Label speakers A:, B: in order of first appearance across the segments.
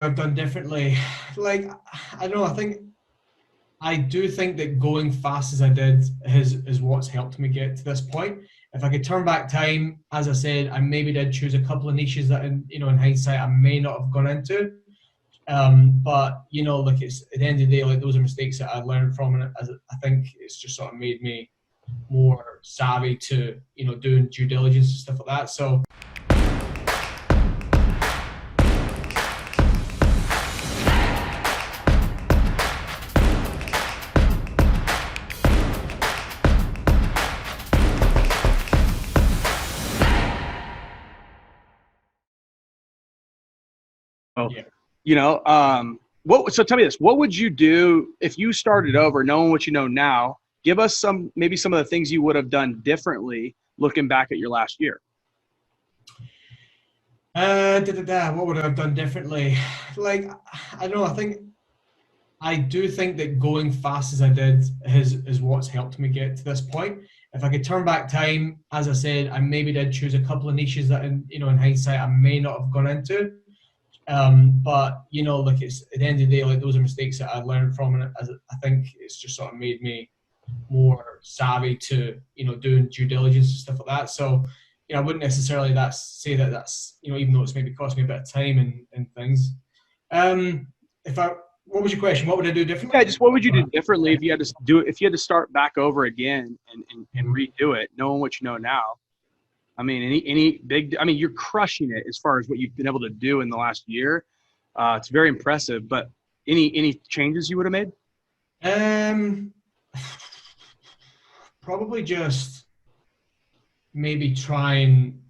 A: I've done differently? Like, I don't know. I do think that going fast as I did is what's helped me get to this point. If I could turn back time, as I said, I maybe did choose a couple of niches that, in hindsight, I may not have gone into. But like it's at the end of the day, like those are mistakes that I learned from, and as I think it's just sort of made me more savvy to doing due diligence and stuff like that. So
B: Oh,
A: yeah.
B: so tell me this, what would you do if you started over knowing what you know now? Give us maybe some of the things you would have done differently looking back at your last year.
A: What would I have done differently? Like, I don't know. I do think that going fast as I did is what's helped me get to this point. If I could turn back time, as I said, I maybe did choose a couple of niches that, in hindsight, I may not have gone into. But like it's at the end of the day, like those are mistakes that I learned from, and as I think it's just sort of made me more savvy to doing due diligence and stuff like that. So I wouldn't necessarily say that that's even though it's maybe cost me a bit of time and things. If I What was your question? What would I do
B: Yeah,
A: differently?
B: just what would you do differently if you had to do it, if you had to start back over again and redo it, knowing what you know now? I mean, any big, I mean, you're crushing it as far as what you've been able to do in the last year. It's very impressive, but any changes you would have made?
A: Um, Probably just maybe try and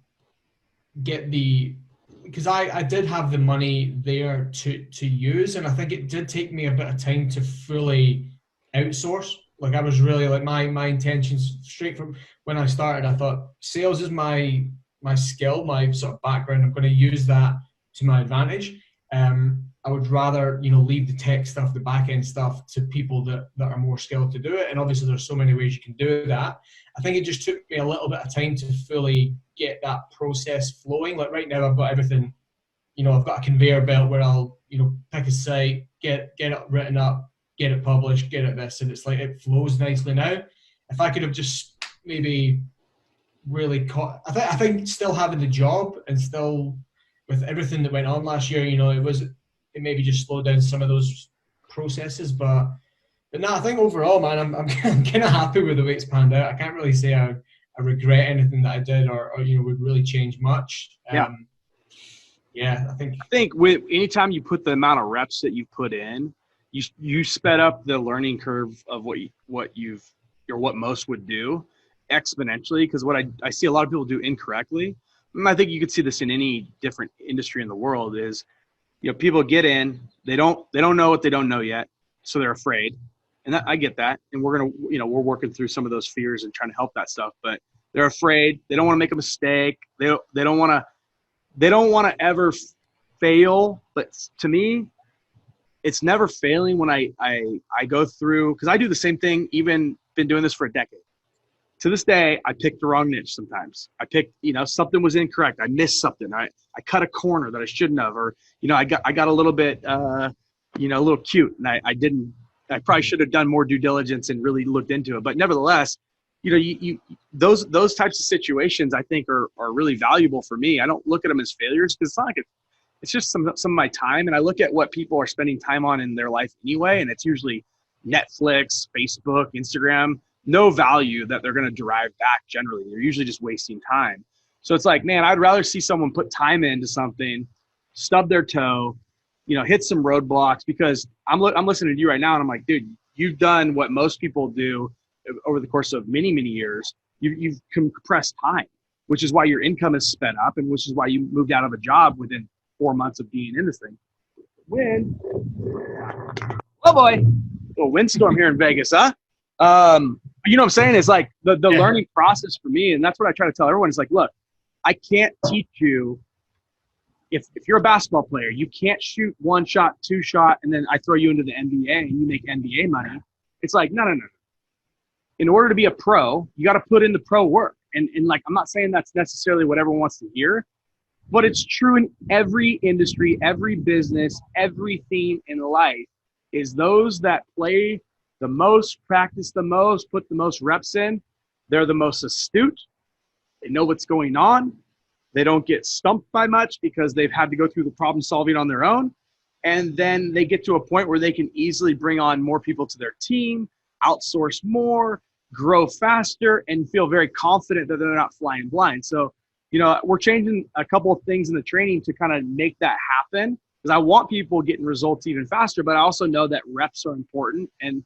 A: get the because I did have the money there to use, and I think it did take me a bit of time to fully outsource. Like I was really like my intentions straight from when I started. I thought sales is my skill, my sort of background. I'm going to use that to my advantage. I would rather leave the tech stuff, the back end stuff, to people that are more skilled to do it. And obviously, there's so many ways you can do that. I think it just took me a little bit of time to fully get that process flowing. Like right now, I've got everything. I've got a conveyor belt where I'll pick a site, get it written up, get it published, get it this, and it's like it flows nicely now. If I could have just maybe really caught, I think still having the job and still with everything that went on last year, it maybe just slowed down some of those processes, but no, I think overall, man, I'm kind of happy with the way it's panned out. I can't really say I regret anything that I did or would really change much.
B: Yeah.
A: Yeah, I think.
B: I think with anytime you put the amount of reps that you put in, you sped up the learning curve of what most would do exponentially. Because what I see a lot of people do incorrectly, and I think you could see this in any different industry in the world, is people get in, they don't know what they don't know yet, so they're afraid, and I get that, and we're working through some of those fears and trying to help that stuff, but they're afraid, they don't want to make a mistake, they don't want to ever fail. But to me, it's never failing when I go through, because I do the same thing, even been doing this for a decade. To this day, I picked the wrong niche sometimes. I picked, something was incorrect. I missed something. I cut a corner that I shouldn't have, or, I got a little bit, a little cute, and I probably should have done more due diligence and really looked into it. But nevertheless, those types of situations I think are really valuable for me. I don't look at them as failures, because it's not like it's just some of my time. And I look at what people are spending time on in their life anyway, and it's usually Netflix, Facebook, Instagram. No value that they're going to derive back generally. They're usually just wasting time. So it's like, man, I'd rather see someone put time into something, stub their toe, hit some roadblocks, because I'm listening to you right now and I'm like, dude, you've done what most people do over the course of many, many years. You've compressed time, which is why your income is sped up, and which is why you moved out of a job within 4 months of being in this thing. Oh boy, a windstorm here in Vegas, huh? You know what I'm saying? It's like the learning process for me, and that's what I try to tell everyone. Is like, look, I can't teach you. If you're a basketball player, you can't shoot one shot, two shot, and then I throw you into the NBA and you make NBA money. It's like, no. In order to be a pro, you got to put in the pro work. And like, I'm not saying that's necessarily what everyone wants to hear, but it's true in every industry, every business, everything in life is those that play the most, practice the most, put the most reps in, they're the most astute. They know what's going on. They don't get stumped by much because they've had to go through the problem solving on their own. And then they get to a point where they can easily bring on more people to their team, outsource more, grow faster, and feel very confident that they're not flying blind. So, we're changing a couple of things in the training to kind of make that happen, because I want people getting results even faster, but I also know that reps are important, and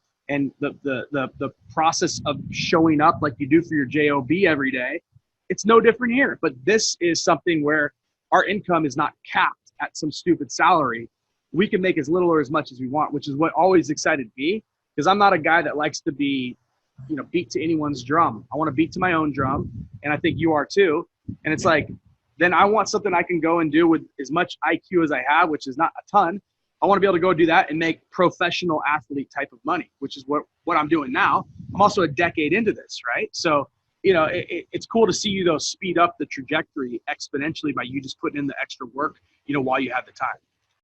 B: the process of showing up like you do for your job every day, it's no different here. But this is something where our income is not capped at some stupid salary. We can make as little or as much as we want, which is what always excited me, because I'm not a guy that likes to be, beat to anyone's drum. I want to beat to my own drum, and I think you are too. And it's like, then I want something I can go and do with as much IQ as I have, which is not a ton. I want to be able to go do that and make professional athlete type of money, which is what I'm doing now. I'm also a decade into this, right? So, it's cool to see you, though, speed up the trajectory exponentially by you just putting in the extra work, while you have the time.